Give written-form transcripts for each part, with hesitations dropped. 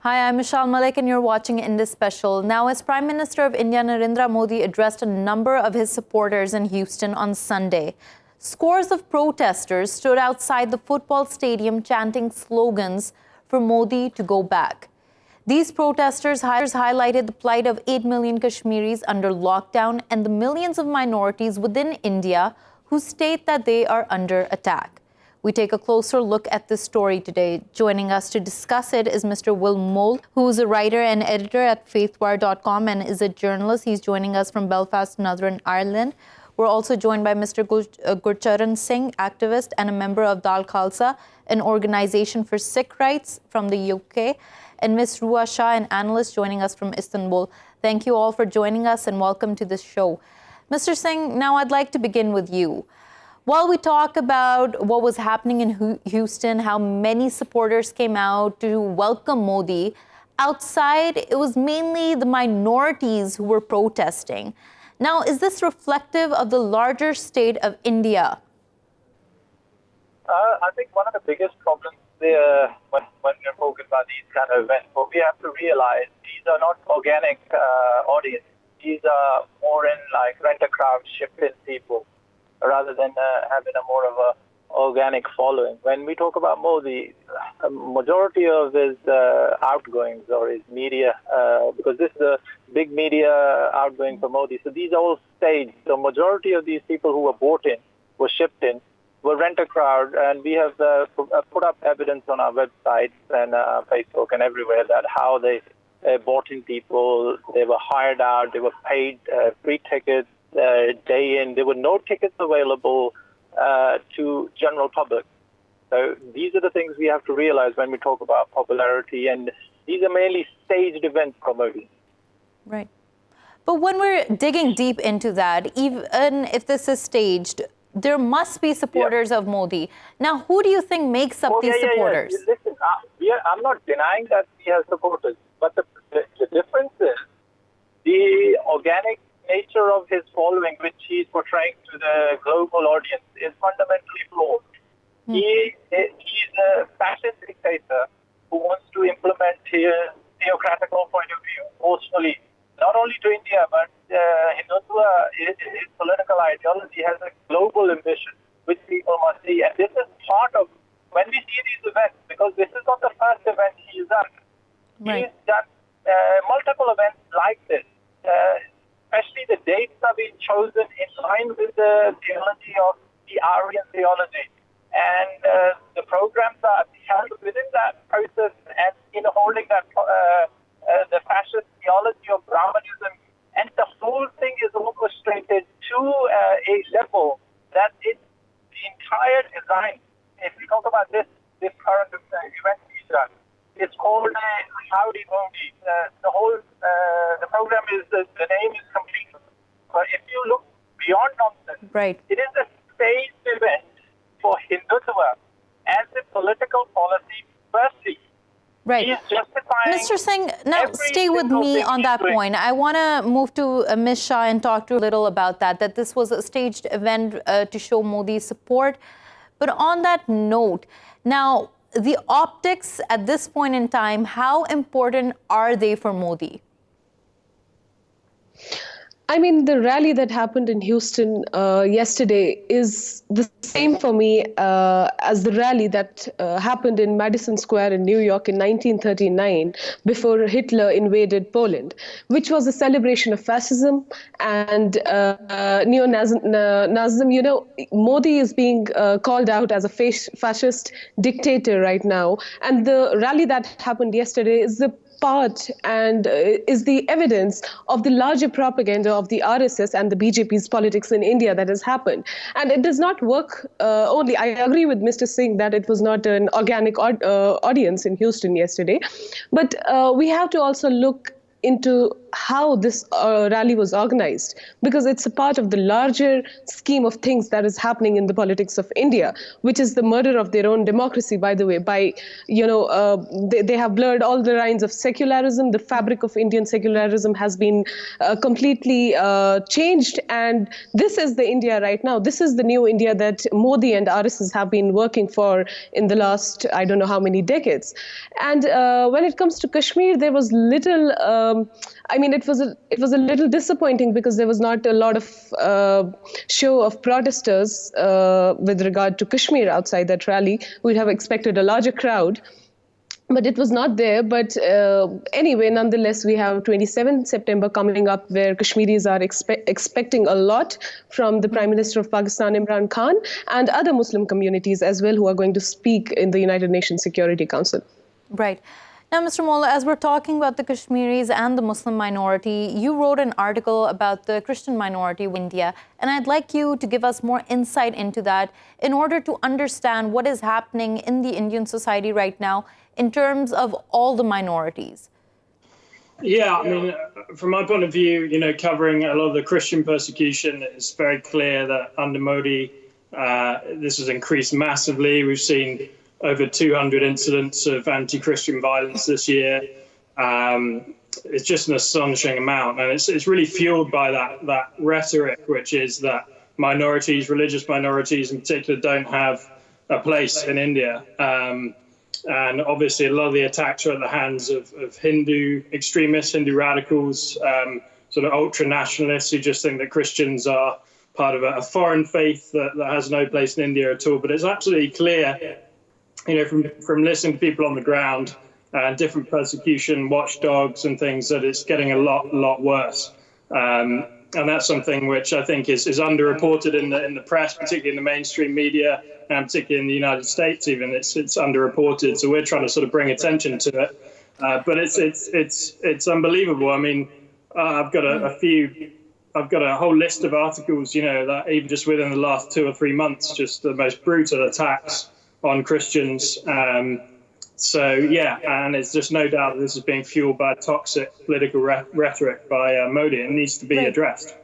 Hi, I'm Michelle Malik and you're watching Indus Special. Now, as Prime Minister of India, Narendra Modi addressed a number of his supporters in Houston on Sunday. Scores of protesters stood outside the football stadium chanting slogans for Modi to go back. These protesters highlighted the plight of 8 million Kashmiris under lockdown and the millions of minorities within India who state that they are under attack. We take a closer look at this story today. Joining us to discuss it is Mr. Will Mole, who is a writer and editor at faithwire.com and is a journalist. He's joining us from Belfast, Northern Ireland. We're also joined by Mr. Gurcharan Singh, activist and a member of Dal Khalsa, an organization for Sikh rights from the UK, and Ms. Rua Shah, an analyst joining us from Istanbul. Thank you all for joining us and welcome to this show. Mr. Singh, now I'd like to begin with you. While we talk about what was happening in Houston, how many supporters came out to welcome Modi, outside it was mainly the minorities who were protesting. Now, is this reflective of the larger state of India? I think one of the biggest problems there when we're talking about these kind of events, what we have to realize, these are not organic audience. These are more in like rent-a-crowd, ship-in people, rather than having a more of a organic following. When we talk about Modi, a majority of his outgoings or his media, because this is a big media outgoing for Modi, so these are all staged. The majority of these people who were bought in, were shipped in, were rent-a-crowd, and we have put up evidence on our website and Facebook and everywhere that how they bought in people, they were hired out, they were paid free tickets, day in. There were no tickets available to general public. So these are the things we have to realize when we talk about popularity, and these are mainly staged events for Modi. Right. But when we're digging deep into that, even if this is staged, there must be supporters of Modi. Now, who do you think makes up these supporters? Listen, I'm not denying that he has supporters, but the difference is the organic nature of his following, which he's portraying to the global audience, is fundamentally flawed. He's a fascist dictator who wants to implement his theocratical point of view forcefully, not only to India, but Hindutva, his political ideology has a global ambition, which people must see. And this is part of, when we see these events, because this is not the first event he's done. Right. He's done multiple events like this. Especially the dates are being chosen in line with the theology of the Aryan theology. And the programs are held within that process and in holding that the fascist theology of Brahmanism. And the whole thing is orchestrated to a level that it's the entire design. If we talk about this current event he's done, it's called Howdy Modi. The whole the program is the name is complete. But if you look beyond nonsense, right, it is a staged event for Hindutva as a political policy. Firstly, right. Mr. Singh, now stay with me on that point. I want to move to Ms. Shah and talk to you a little about that this was a staged event to show Modi's support. But on that note, now, the optics at this point in time, how important are they for Modi? I mean, the rally that happened in Houston yesterday is the same for me as the rally that happened in Madison Square in New York in 1939 before Hitler invaded Poland, which was a celebration of fascism and neo-Nazism. You know, Modi is being called out as a fascist dictator right now. And the rally that happened yesterday is the part and is the evidence of the larger propaganda of the RSS and the BJP's politics in India that has happened. And it does not work only. I agree with Mr. Singh that it was not an organic audience in Houston yesterday. But we have to also look into how this rally was organized, because it's a part of the larger scheme of things that is happening in the politics of India, which is the murder of their own democracy, by the way. They have blurred all the lines of secularism. The fabric of Indian secularism has been completely changed. And this is the India right now. This is the new India that Modi and RSS have been working for in the last, I don't know how many decades. And when it comes to Kashmir, there was little, it was a little disappointing because there was not a lot of show of protesters with regard to Kashmir outside that rally. We'd have expected a larger crowd. But it was not there. But anyway, nonetheless, we have 27th September coming up, where Kashmiris are expecting a lot from the Prime Minister of Pakistan, Imran Khan, and other Muslim communities as well, who are going to speak in the United Nations Security Council. Right. Now, Mr. Molla, as we're talking about the Kashmiris and the Muslim minority, you wrote an article about the Christian minority in India, and I'd like you to give us more insight into that in order to understand what is happening in the Indian society right now in terms of all the minorities. Yeah, I mean, from my point of view, covering a lot of the Christian persecution, it's very clear that under Modi, this has increased massively. We've seen over 200 incidents of anti-Christian violence this year. It's just an astonishing amount. And it's really fueled by that rhetoric, which is that minorities, religious minorities in particular, don't have a place in India. And obviously, a lot of the attacks are at the hands of Hindu extremists, Hindu radicals, sort of ultra-nationalists who just think that Christians are part of a foreign faith that has no place in India at all. But it's absolutely clear, from listening to people on the ground and different persecution watchdogs and things, that it's getting a lot worse. And that's something which I think is underreported in the press, particularly in the mainstream media, and particularly in the United States. Even it's underreported. So we're trying to sort of bring attention to it. But it's unbelievable. I mean, I've got a whole list of articles, that even just within the last 2 or 3 months, just the most brutal attacks on Christians. And it's just no doubt that this is being fueled by toxic political rhetoric by Modi. It needs to be addressed.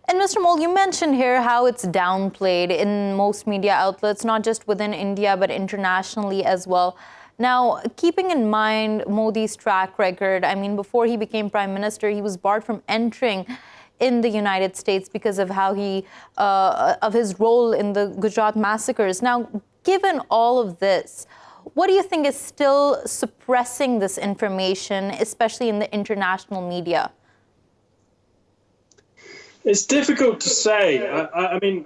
And Mr. Mole, you mentioned here how it's downplayed in most media outlets, not just within India, but internationally as well. Now, keeping in mind Modi's track record, I mean, before he became prime minister, he was barred from entering in the United States because of how of his role in the Gujarat massacres. Now, given all of this, what do you think is still suppressing this information, especially in the international media? It's difficult to say. I mean,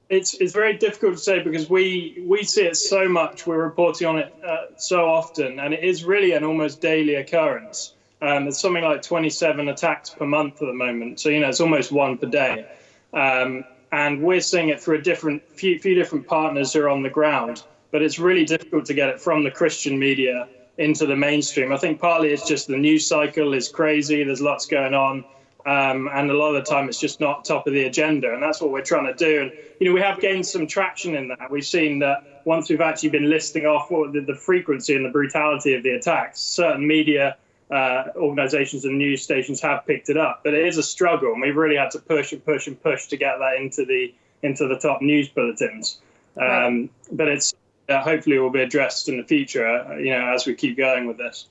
it's very difficult to say because we see it so much. We're reporting on it so often, and it is really an almost daily occurrence. There's something like 27 attacks per month at the moment. So, it's almost one per day. And we're seeing it through a few different partners who are on the ground. But it's really difficult to get it from the Christian media into the mainstream. I think partly it's just the news cycle is crazy. There's lots going on. And a lot of the time it's just not top of the agenda. And that's what we're trying to do. And, we have gained some traction in that. We've seen that once we've actually been listing off the frequency and the brutality of the attacks, certain media organizations and news stations have picked it up. But it is a struggle. And we've really had to push and push and push to get that into the top news bulletins. Right. But it's hopefully will be addressed in the future, as we keep going with this.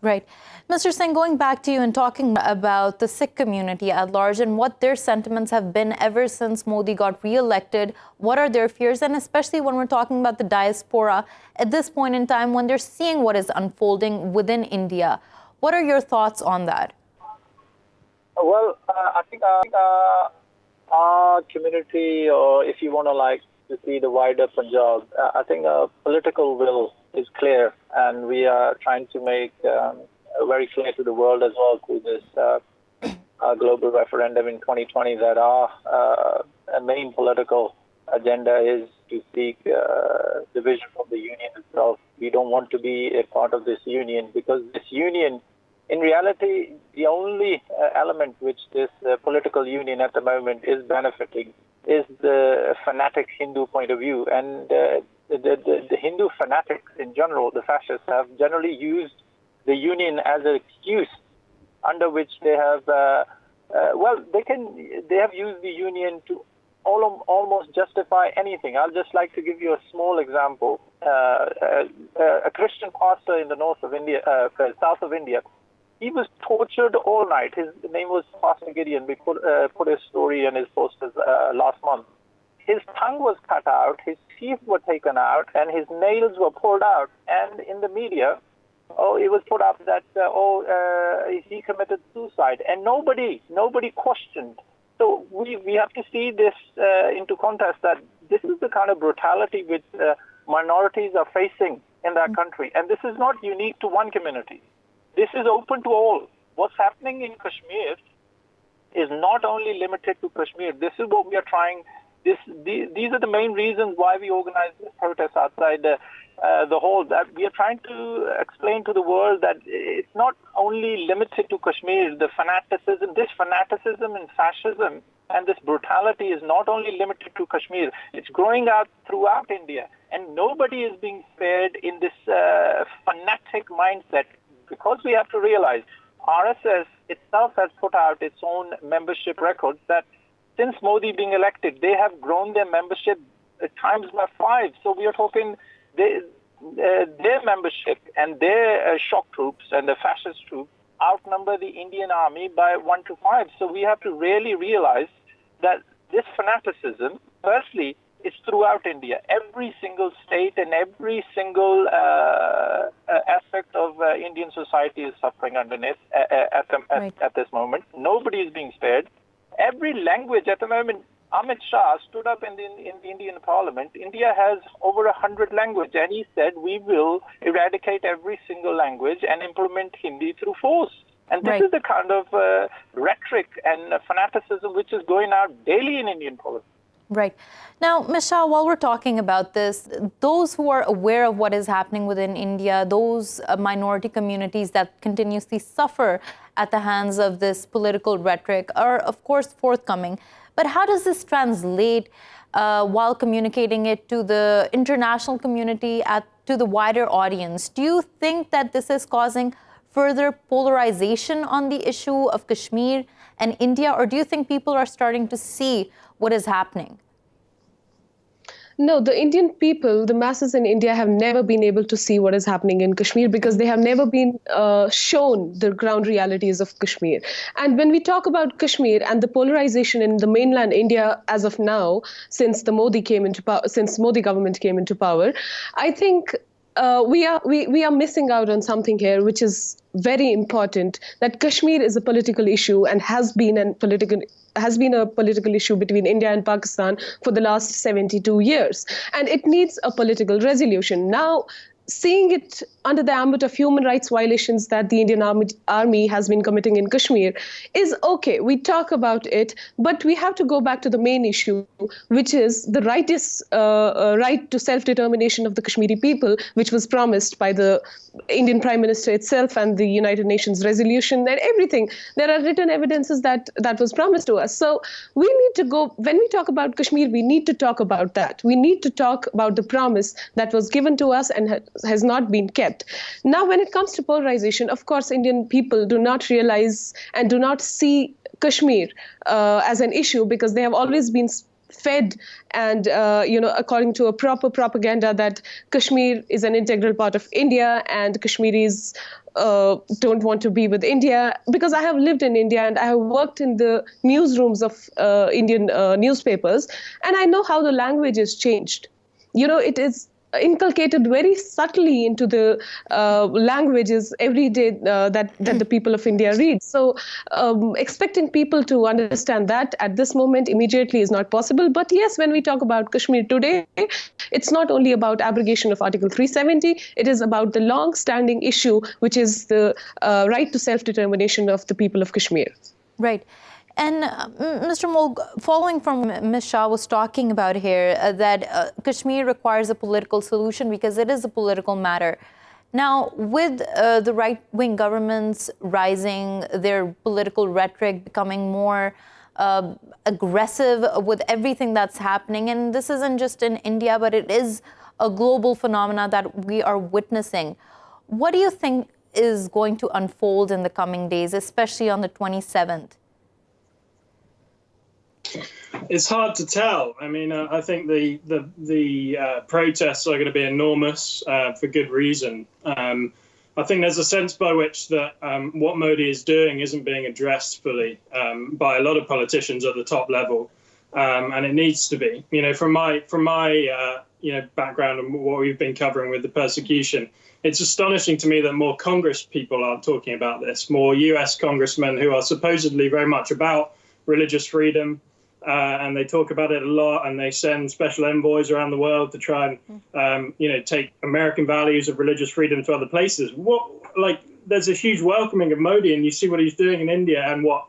Right. Mr. Singh, going back to you and talking about the Sikh community at large and what their sentiments have been ever since Modi got re-elected, what are their fears? And especially when we're talking about the diaspora at this point in time, when they're seeing what is unfolding within India, what are your thoughts on that? Well, I think our community, or if you want to see the wider Punjab, I think political will is clear, and we are trying to make very clear to the world as well through this global referendum in 2020 that our main political agenda is to seek division from the union itself. We don't want to be a part of this union because this union, in reality, the only element which this political union at the moment is benefiting is the fanatic Hindu point of view. And the Hindu fanatics in general, the fascists, have generally used the union as an excuse under which they have, they have used the union to almost justify anything. I'll just like to give you a small example. A Christian pastor in the north of India, south of India, he was tortured all night. His name was Pastor Gideon. We put his story and his posters last month. His tongue was cut out, his teeth were taken out, and his nails were pulled out. And in the media, it was put up that he committed suicide, and nobody questioned. So we have to see this into context, that this is the kind of brutality which minorities are facing in that country, and this is not unique to one community. This is open to all. What's happening in Kashmir is not only limited to Kashmir. This is what we are trying. These are the main reasons why we organize this protest outside the hall. That we are trying to explain to the world that it's not only limited to Kashmir. This fanaticism and fascism and this brutality is not only limited to Kashmir. It's growing out throughout India, and nobody is being spared in this fanatic mindset. Because we have to realize, RSS itself has put out its own membership records that since Modi being elected, they have grown their membership times by 5. So we are talking their membership and their shock troops and the fascist troops outnumber the Indian army by 1 to 5. So we have to really realize that this fanaticism, firstly, is throughout India. Every single state and every single aspect of Indian society is suffering underneath at this moment. Nobody is being spared. Every language at the moment, Amit Shah stood up in the Indian Parliament. India has over 100 languages, and he said we will eradicate every single language and implement Hindi through force. And this is the kind of rhetoric and fanaticism which is going out daily in Indian politics. Right. Now, Ms. Shah, while we're talking about this, those who are aware of what is happening within India, those minority communities that continuously suffer at the hands of this political rhetoric are, of course, forthcoming. But how does this translate while communicating it to the international community, to the wider audience? Do you think that this is causing further polarization on the issue of Kashmir and India, or do you think people are starting to see what is happening? No, the Indian people, the masses in India have never been able to see what is happening in Kashmir because they have never been shown the ground realities of Kashmir. And when we talk about Kashmir and the polarization in the mainland India as of now, since the Modi government came into power, I think we are missing out on something here, which is very important, that Kashmir is a political issue and has been a political issue between India and Pakistan for the last 72 years. And it needs a political resolution. Now, seeing it under the ambit of human rights violations that the Indian army has been committing in Kashmir is okay. We talk about it, but we have to go back to the main issue, which is the right to self-determination of the Kashmiri people, which was promised by the Indian Prime Minister itself and the United Nations resolution and everything. There are written evidences that was promised to us. So we need to go, when we talk about Kashmir, we need to talk about that. We need to talk about the promise that was given to us and has not been kept. Now, when it comes to polarization, of course, Indian people do not realize and do not see Kashmir as an issue because they have always been fed and, according to a proper propaganda that Kashmir is an integral part of India and Kashmiris don't want to be with India. Because I have lived in India and I have worked in the newsrooms of Indian newspapers, and I know how the language is changed. It is inculcated very subtly into the languages every day that the people of India read. So expecting people to understand that at this moment immediately is not possible. But yes, when we talk about Kashmir today, it's not only about abrogation of Article 370, it is about the long-standing issue, which is the right to self-determination of the people of Kashmir. Right. And Mr. Mulk, following from Ms. Shah was talking about here, that Kashmir requires a political solution because it is a political matter. Now, with the right-wing governments rising, their political rhetoric becoming more aggressive with everything that's happening, and this isn't just in India, but it is a global phenomena that we are witnessing. What do you think is going to unfold in the coming days, especially on the 27th? It's hard to tell. I mean, I think the protests are going to be enormous for good reason. I think there's a sense by which that what Modi is doing isn't being addressed fully by a lot of politicians at the top level, and it needs to be. You know, from my background and what we've been covering with the persecution, it's astonishing to me that more Congress people aren't talking about this. More U.S. congressmen who are supposedly very much about religious freedom. And they talk about it a lot, and they send special envoys around the world to try and, take American values of religious freedom to other places. There's a huge welcoming of Modi, and you see what he's doing in India and what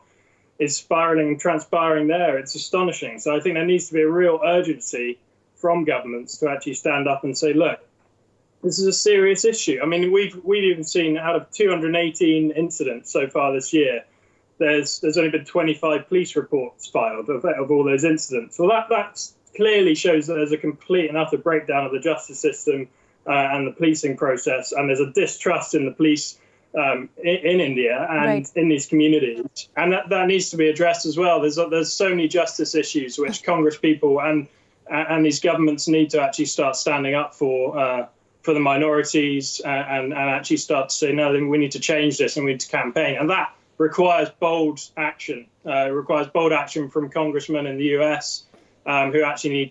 is transpiring there. It's astonishing. So I think there needs to be a real urgency from governments to actually stand up and say, look, this is a serious issue. I mean, we've even seen out of 218 incidents so far this year, there's only been 25 police reports filed of all those incidents. Well, that clearly shows that there's a complete and utter breakdown of the justice system and the policing process, and there's a distrust in the police in India and in these communities, and that needs to be addressed as well. There's so many justice issues which Congress people and these governments need to actually start standing up for the minorities and actually start to say, no, we need to change this and we need to campaign, and that requires bold action. Requires bold action from congressmen in the US who actually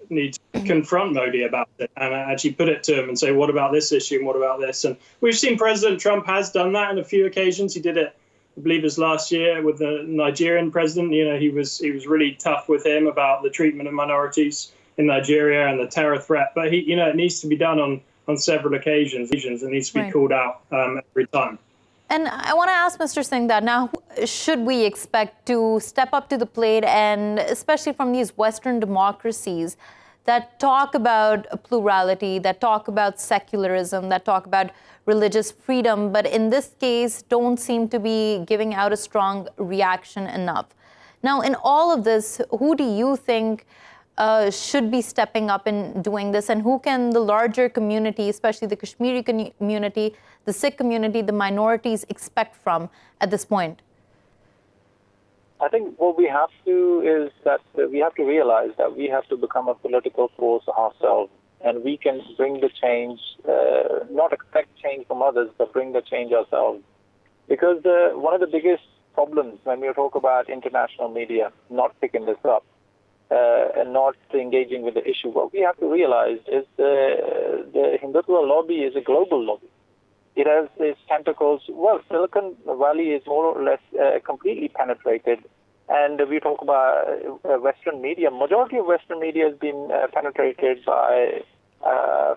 need to confront Modi about it and actually put it to him and say, what about this issue and what about this? And we've seen President Trump has done that on a few occasions. He did it, I believe it was last year with the Nigerian president. You know, he was really tough with him about the treatment of minorities in Nigeria and the terror threat. But it needs to be done on several occasions. It needs to be called out every time. And I want to ask Mr. Singh that now, should we expect to step up to the plate, and especially from these Western democracies that talk about plurality, that talk about secularism, that talk about religious freedom, but in this case don't seem to be giving out a strong reaction enough? Now, in all of this, who do you think should be stepping up and doing this, and who can the larger community, especially the Kashmiri community, the Sikh community, the minorities, expect from at this point? I think what we have to is that we have to realize that we have to become a political force ourselves, and we can bring the change, not expect change from others, but bring the change ourselves. Because one of the biggest problems when we talk about international media not picking this up, and not engaging with the issue, what we have to realize is the Hindutva lobby is a global lobby. It has its tentacles. Well, Silicon Valley is more or less completely penetrated. And we talk about Western media. Majority of Western media has been penetrated by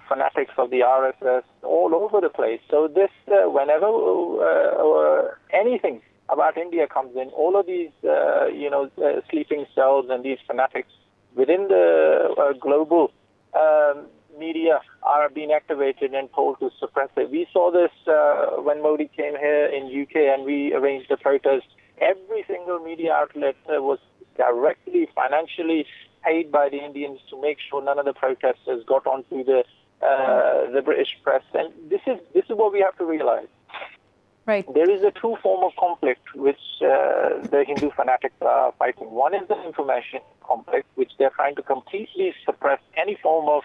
fanatics of the RSS all over the place. So this, whenever anything about India comes in, all of these, sleeping cells and these fanatics within the global media are being activated and told to suppress it. We saw this when Modi came here in UK and we arranged the protest. Every single media outlet was directly, financially paid by the Indians to make sure none of the protesters got onto the British press. And this is what we have to realize. Right. There is a true form of conflict which the Hindu fanatics are fighting. One is the information conflict, which they're trying to completely suppress any form of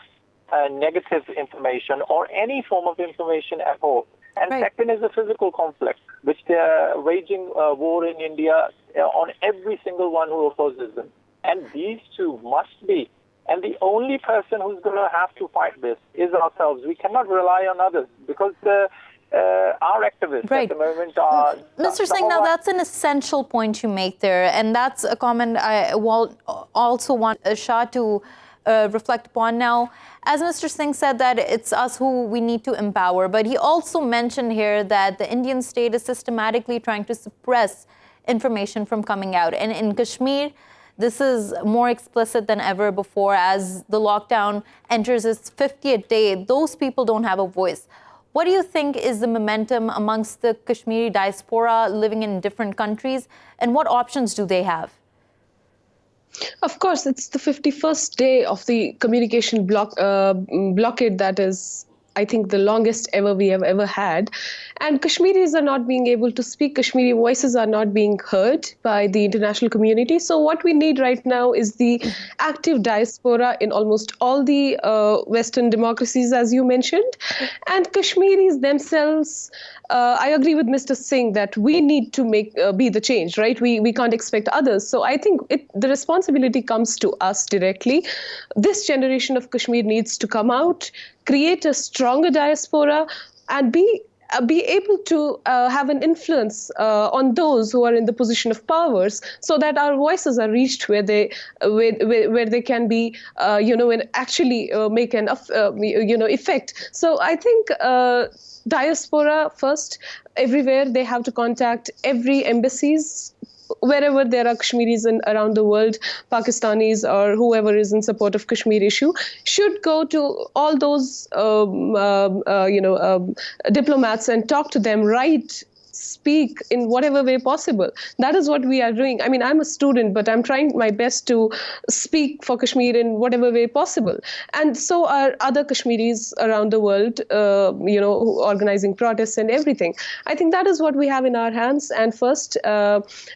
negative information or any form of information at all. And second is the physical conflict, which they're waging war in India on every single one who opposes them. And these two must be. And the only person who's going to have to fight this is ourselves. We cannot rely on others because our activists at the moment are... Mr. Singh, now that's an essential point you make there, and that's a comment I also want Shah to reflect upon. Now, as Mr. Singh said that it's us who we need to empower, but he also mentioned here that the Indian state is systematically trying to suppress information from coming out. And in Kashmir, this is more explicit than ever before. As the lockdown enters its 50th day, those people don't have a voice. What do you think is the momentum amongst the Kashmiri diaspora living in different countries, and what options do they have? Of course, it's the 51st day of the communication blockade that is I think, the longest ever we have ever had. And Kashmiris are not being able to speak. Kashmiri voices are not being heard by the international community. So what we need right now is the active diaspora in almost all the Western democracies, as you mentioned. And Kashmiris themselves, I agree with Mr. Singh that we need to be the change, right? We can't expect others. So I think the responsibility comes to us directly. This generation of Kashmir needs to come out, create a stronger diaspora, and be able to have an influence on those who are in the position of powers, so that our voices are reached where they can be, and actually make an effect. So I think diaspora first, everywhere. They have to contact every embassies wherever there are Kashmiris around the world, Pakistanis or whoever is in support of Kashmir issue, should go to all those diplomats and talk to them, speak in whatever way possible. That is what we are doing. I mean, I'm a student, but I'm trying my best to speak for Kashmir in whatever way possible. And so are other Kashmiris around the world, organizing protests and everything. I think that is what we have in our hands. And first,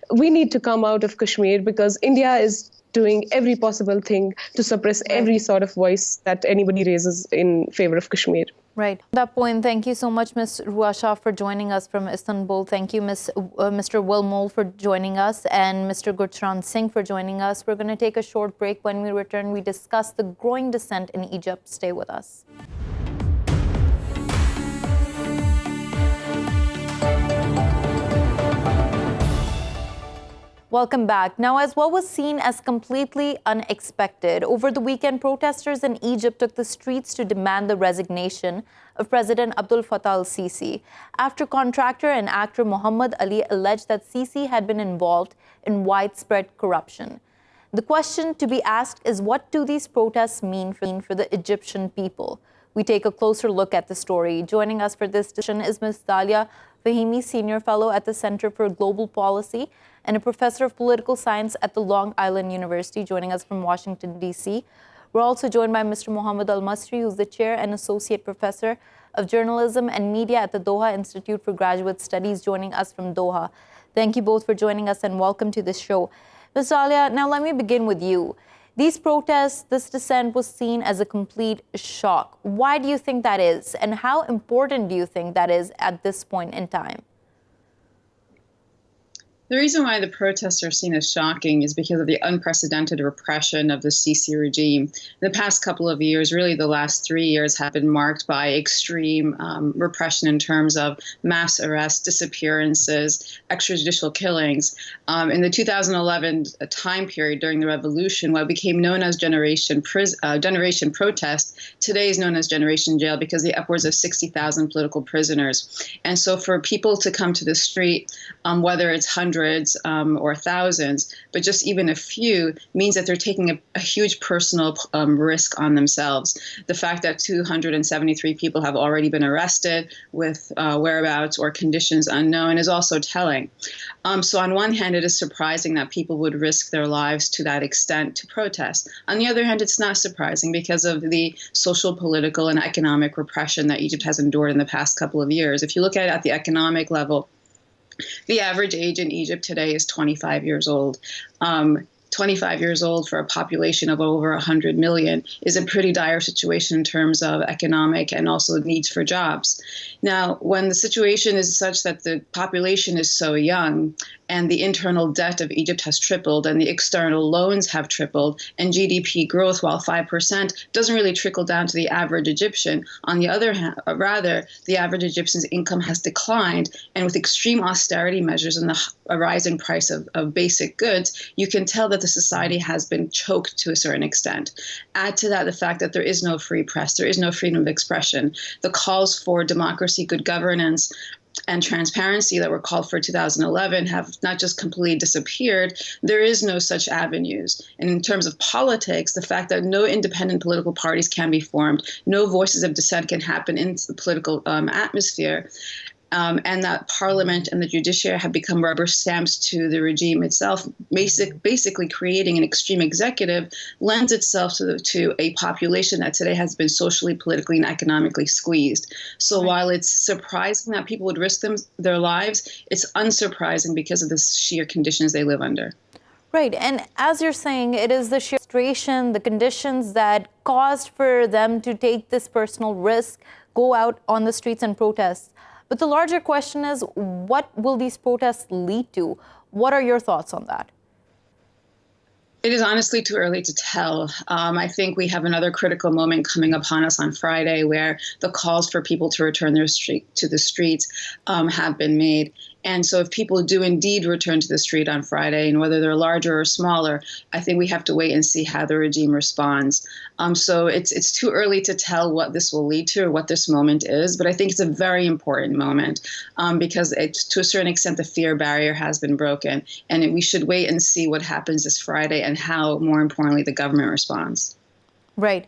we need to come out of Kashmir, because India is doing every possible thing to suppress every sort of voice that anybody raises in favor of Kashmir. Right. At that point, thank you so much, Ms. Ruasha, for joining us from Istanbul. Thank you, Mr. Will Mole, for joining us, and Mr. Gurcharan Singh for joining us. We're going to take a short break. When we return, we discuss the growing dissent in Egypt. Stay with us. Welcome back. Now, as what was seen as completely unexpected, over the weekend, protesters in Egypt took the streets to demand the resignation of President Abdel Fattah al-Sisi after contractor and actor Mohamad Ali alleged that Sisi had been involved in widespread corruption. The question to be asked is, what do these protests mean for the Egyptian people? We take a closer look at the story. Joining us for this discussion is Ms. Dalia Fahimi, Senior Fellow at the Center for Global Policy and a Professor of Political Science at the Long Island University, joining us from Washington, D.C. We're also joined by Mr. Mohamad Elmasry, who's the Chair and Associate Professor of Journalism and Media at the Doha Institute for Graduate Studies, joining us from Doha. Thank you both for joining us and welcome to the show. Ms. Dalia, now let me begin with you. These protests, this dissent was seen as a complete shock. Why do you think that is? And how important do you think that is at this point in time? The reason why the protests are seen as shocking is because of the unprecedented repression of the Sisi regime. The past couple of years, really the last 3 years, have been marked by extreme repression in terms of mass arrests, disappearances, extrajudicial killings. In the 2011 time period during the revolution, what became known as Generation Protest, today is known as Generation Jail, because the upwards of 60,000 political prisoners. And so for people to come to the street, whether it's hundreds or thousands, but just even a few, means that they're taking a huge personal risk on themselves. The fact that 273 people have already been arrested with whereabouts or conditions unknown is also telling. So on one hand, it is surprising that people would risk their lives to that extent to protest. On the other hand, it's not surprising because of the social, political, and economic repression that Egypt has endured in the past couple of years. If you look at the economic level, the average age in Egypt today is 25 years old. 25 years old for a population of over 100 million is a pretty dire situation in terms of economic and also needs for jobs. Now, when the situation is such that the population is so young and the internal debt of Egypt has tripled and the external loans have tripled and GDP growth, while 5%, doesn't really trickle down to the average Egyptian. On the other hand, rather, the average Egyptian's income has declined, and with extreme austerity measures and the rising price of basic goods, you can tell that the society has been choked to a certain extent. Add to that the fact that there is no free press, there is no freedom of expression. The calls for democracy, good governance, and transparency that were called for 2011 have not just completely disappeared, there is no such avenues. And in terms of politics, the fact that no independent political parties can be formed, no voices of dissent can happen in the political atmosphere, and that parliament and the judiciary have become rubber stamps to the regime itself, basically creating an extreme executive, lends itself to a population that today has been socially, politically, and economically squeezed. So while it's surprising that people would risk their lives, it's unsurprising because of the sheer conditions they live under. Right. And as you're saying, it is the sheer frustration, the conditions that caused for them to take this personal risk, go out on the streets and protest. But the larger question is, what will these protests lead to? What are your thoughts on that? It is honestly too early to tell. I think we have another critical moment coming upon us on Friday where the calls for people to return to the streets have been made. And so if people do indeed return to the street on Friday, and whether they're larger or smaller, I think we have to wait and see how the regime responds. So it's too early to tell what this will lead to or what this moment is. But I think it's a very important moment because to a certain extent, the fear barrier has been broken. And we should wait and see what happens this Friday and how, more importantly, the government responds. Right.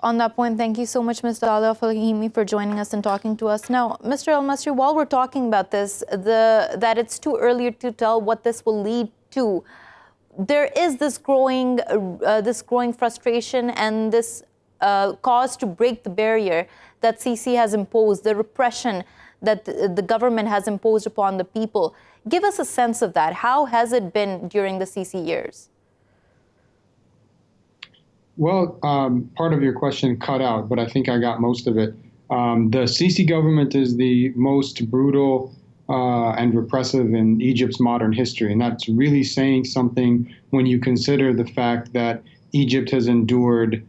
On that point, thank you so much, Ms. Dalia Fahimi, for joining us and talking to us. Now, Mr. Elmasry, while we're talking about this, that it's too early to tell what this will lead to, there is this growing frustration and this cause to break the barrier that Sisi has imposed, the repression that the government has imposed upon the people. Give us a sense of that. How has it been during the Sisi years? Well, part of your question cut out, but I think I got most of it. The Sisi government is the most brutal and repressive in Egypt's modern history. And that's really saying something when you consider the fact that Egypt has endured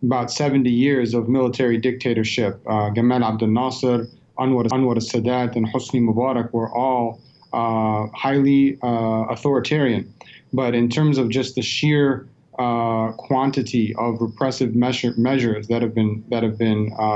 about 70 years of military dictatorship. Gamal Abdel Nasser, Anwar Sadat, and Hosni Mubarak were all highly authoritarian. But in terms of just the sheer quantity of repressive measures that have been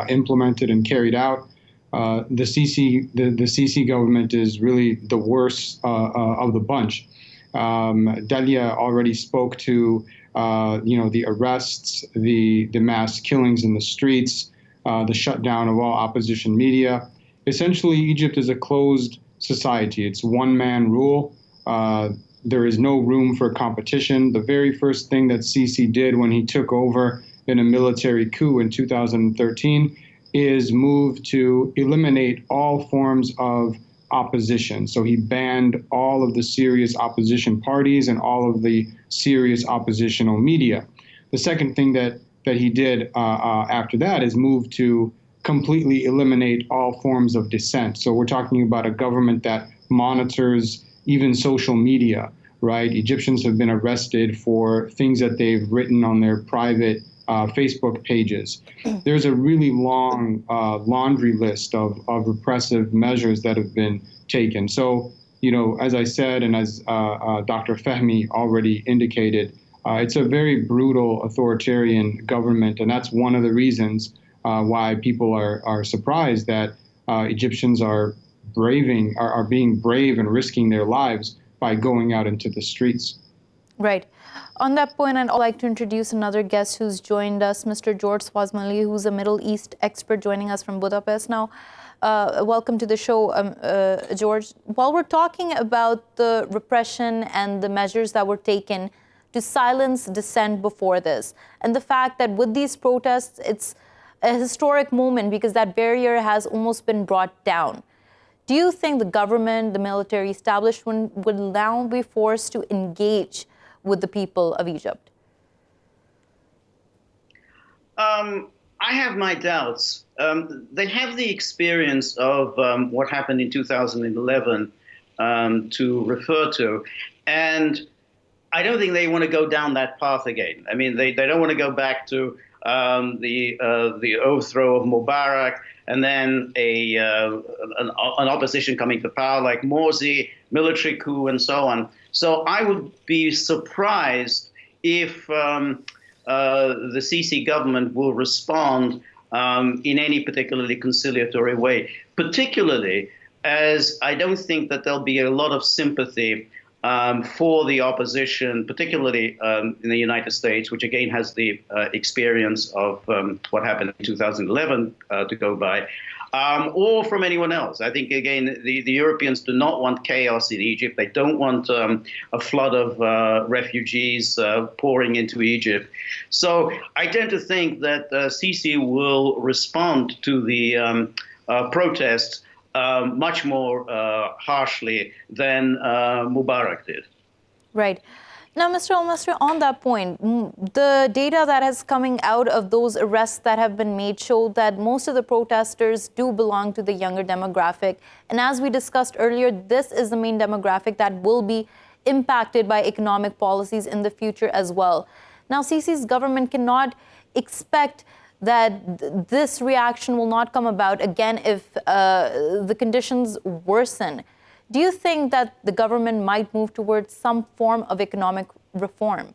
implemented and carried out, the Sisi government is really the worst of the bunch. Dalia already spoke to the arrests, the mass killings in the streets, the shutdown of all opposition media. Essentially, Egypt is a closed society. It's one-man rule. There is no room for competition. The very first thing that Sisi did when he took over in a military coup in 2013 is move to eliminate all forms of opposition. So he banned all of the serious opposition parties and all of the serious oppositional media. The second thing that he did after that is move to completely eliminate all forms of dissent. So we're talking about a government that monitors even social media, right? Egyptians have been arrested for things that they've written on their private Facebook pages. There's a really long laundry list of repressive measures that have been taken. So, as I said, and as Dr. Fahmy already indicated, it's a very brutal authoritarian government, and that's one of the reasons why people are surprised that Egyptians are being brave and risking their lives by going out into the streets. Right. On that point, I'd like to introduce another guest who's joined us, Mr. George Swazmali, who's a Middle East expert joining us from Budapest. Now, welcome to the show, George. While we're talking about the repression and the measures that were taken to silence dissent before this, and the fact that with these protests, it's a historic moment because that barrier has almost been brought down. Do you think the government, the military establishment would now be forced to engage with the people of Egypt? I have my doubts. They have the experience of what happened in 2011 to refer to, and I don't think they want to go down that path again. I mean, they don't want to go back to the overthrow of Mubarak, and then an opposition coming to power like Morsi, military coup, and so on. So I would be surprised if the Sisi government will respond in any particularly conciliatory way, particularly as I don't think that there'll be a lot of sympathy for the opposition, particularly in the United States, which again has the experience of what happened in 2011 to go by, or from anyone else. I think, again, the Europeans do not want chaos in Egypt. They don't want a flood of refugees pouring into Egypt. So I tend to think that Sisi will respond to the protests much more harshly than Mubarak did. Right. Now, Mr. Elmasry, on that point, the data that is coming out of those arrests that have been made show that most of the protesters do belong to the younger demographic. And as we discussed earlier, this is the main demographic that will be impacted by economic policies in the future as well. Now, Sisi's government cannot expect that this reaction will not come about again if the conditions worsen. Do you think that the government might move towards some form of economic reform?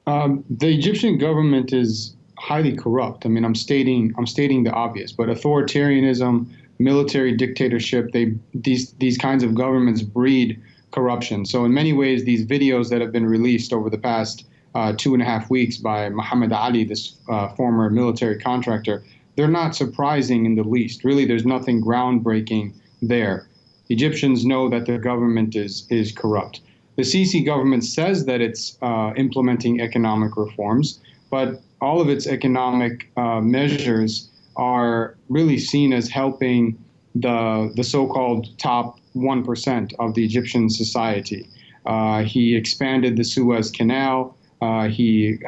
The Egyptian government is highly corrupt. I mean, I'm stating the obvious, but authoritarianism, military dictatorship, these kinds of governments breed corruption. So in many ways, these videos that have been released over the past 2.5 weeks by Mohamad Ali, this former military contractor, they're not surprising in the least. Really, there's nothing groundbreaking there. Egyptians know that their government is corrupt. The Sisi government says that it's implementing economic reforms, but all of its economic measures are really seen as helping the so-called top 1% of the Egyptian society. He expanded the Suez Canal. He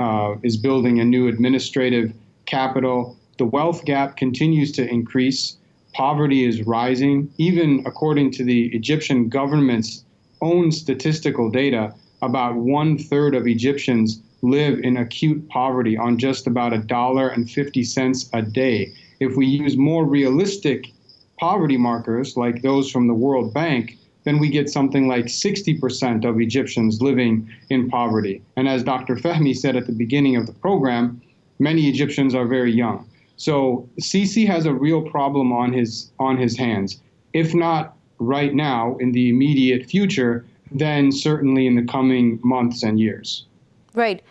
is building a new administrative capital. The wealth gap continues to increase. Poverty is rising. Even according to the Egyptian government's own statistical data, about 1/3 of Egyptians live in acute poverty on just about $1.50 a day. If we use more realistic poverty markers like those from the World Bank, then we get something like 60% of Egyptians living in poverty. And as Dr. Fahmy said at the beginning of the program, many Egyptians are very young. So Sisi has a real problem on his hands. If not right now, in the immediate future, then certainly in the coming months and years. Right.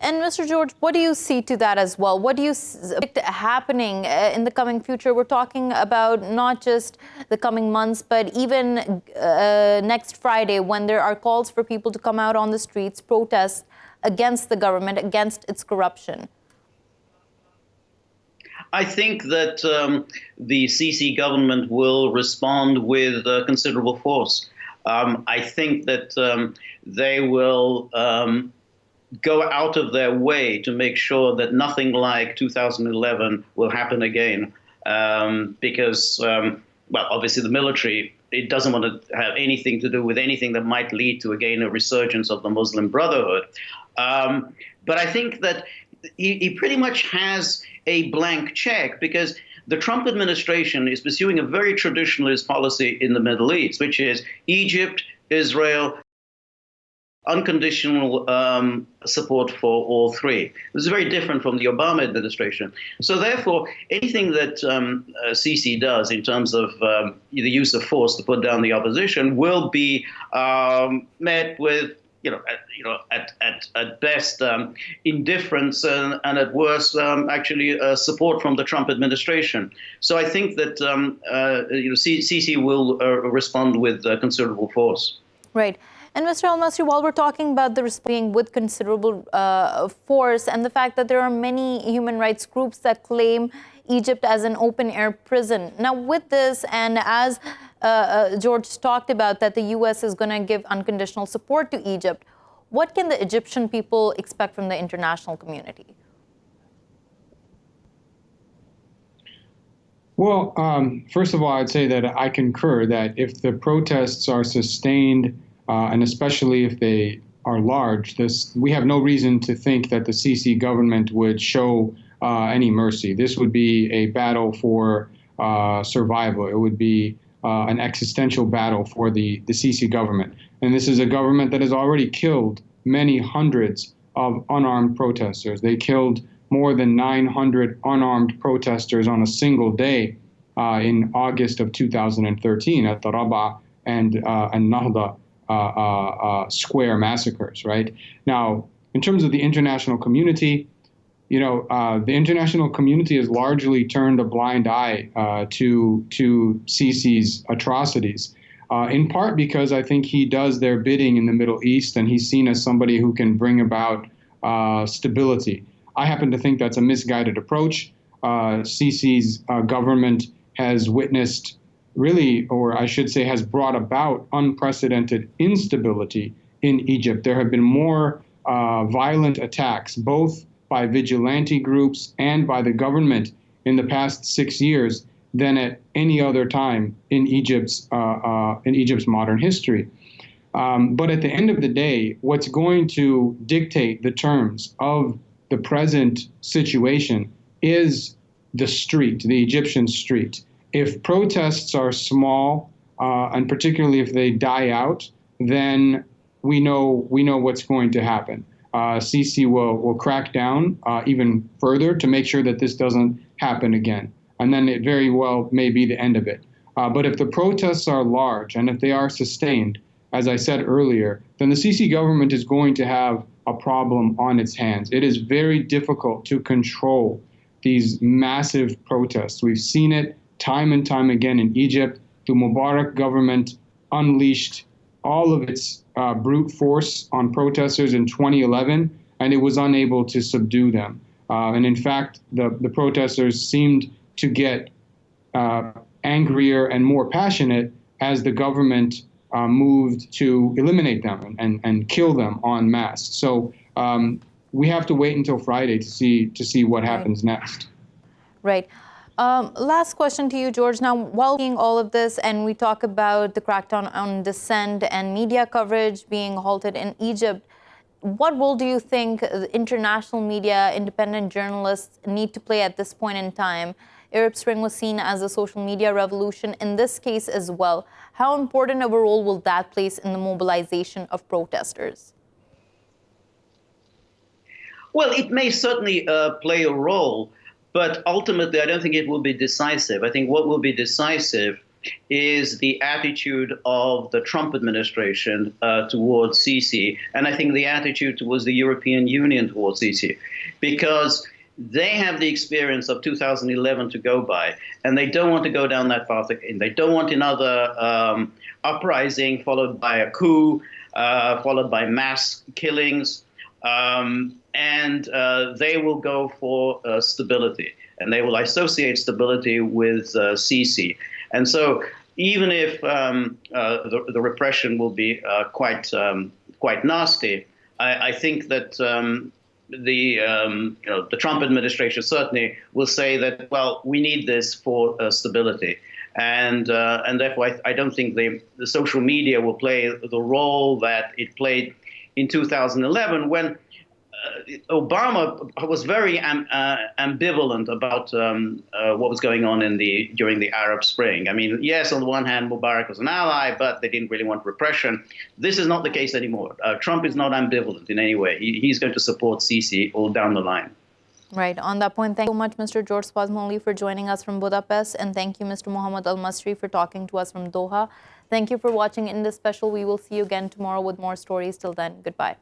And Mr. George, what do you see to that as well? What do you predict happening in the coming future? We're talking about not just the coming months, but even next Friday, when there are calls for people to come out on the streets, protest against the government, against its corruption. I think that the Sisi government will respond with considerable force. I think that they will go out of their way to make sure that nothing like 2011 will happen again, because, well, obviously the military, it doesn't want to have anything to do with anything that might lead to, again, a resurgence of the Muslim Brotherhood. But I think that he pretty much has a blank check, because the Trump administration is pursuing a very traditionalist policy in the Middle East, which is Egypt, Israel, unconditional support for all three. This is very different from the Obama administration. So therefore, anything that Sisi does in terms of the use of force to put down the opposition will be met with, at best indifference and at worst actually support from the Trump administration. So I think that Sisi will respond with considerable force. Right. And Mr. Elmasry, while we're talking about the responding with considerable force and the fact that there are many human rights groups that claim Egypt as an open-air prison. Now, with this, and as George talked about, that the U.S. is going to give unconditional support to Egypt, what can the Egyptian people expect from the international community? Well, first of all, I'd say that I concur that if the protests are sustained, and especially if they are large, we have no reason to think that the Sisi government would show any mercy. This would be a battle for survival. It would be an existential battle for the Sisi government. And this is a government that has already killed many hundreds of unarmed protesters. They killed more than 900 unarmed protesters on a single day in August of 2013 at the Rabaa and Nahda Square massacres, right? Now, in terms of the international community, the international community has largely turned a blind eye to Sisi's atrocities, in part because I think he does their bidding in the Middle East, and he's seen as somebody who can bring about stability. I happen to think that's a misguided approach. Sisi's government has witnessed really, or I should say, has brought about unprecedented instability in Egypt. There have been more violent attacks, both by vigilante groups and by the government in the past 6 years than at any other time in Egypt's modern history. But at the end of the day, what's going to dictate the terms of the present situation is the street, the Egyptian street. If protests are small, and particularly if they die out, then we know what's going to happen. Sisi will crack down even further to make sure that this doesn't happen again. And then it very well may be the end of it. But if the protests are large and if they are sustained, as I said earlier, then the Sisi government is going to have a problem on its hands. It is very difficult to control these massive protests. We've seen it time and time again in Egypt. The Mubarak government unleashed all of its brute force on protesters in 2011, and it was unable to subdue them. And in fact, the protesters seemed to get angrier and more passionate as the government moved to eliminate them and kill them en masse. So we have to wait until Friday to see what happens next. Right. Last question to you, George. Now, while seeing all of this, and we talk about the crackdown on dissent and media coverage being halted in Egypt, what role do you think the international media, independent journalists need to play at this point in time? Arab Spring was seen as a social media revolution in this case as well. How important of a role will that play in the mobilization of protesters? Well, it may certainly play a role, but ultimately I don't think it will be decisive. I think what will be decisive is the attitude of the Trump administration towards Sisi, and I think the attitude towards the European Union towards Sisi, because they have the experience of 2011 to go by, and they don't want to go down that path again. They don't want another uprising followed by a coup, followed by mass killings, and they will go for stability, and they will associate stability with Sisi. And so even if the repression will be quite nasty, I think that the Trump administration certainly will say that, well, we need this for stability, and therefore I don't think the social media will play the role that it played in 2011 when Obama was very ambivalent about what was going on during the Arab Spring. I mean, yes, on the one hand, Mubarak was an ally, but they didn't really want repression. This is not the case anymore. Trump is not ambivalent in any way. He's going to support Sisi all down the line. Right. On that point, thank you so much, Mr. George Spazmoli, for joining us from Budapest. And thank you, Mr. Mohamad Elmasry, for talking to us from Doha. Thank you for watching Indus Special. We will see you again tomorrow with more stories. Till then, goodbye.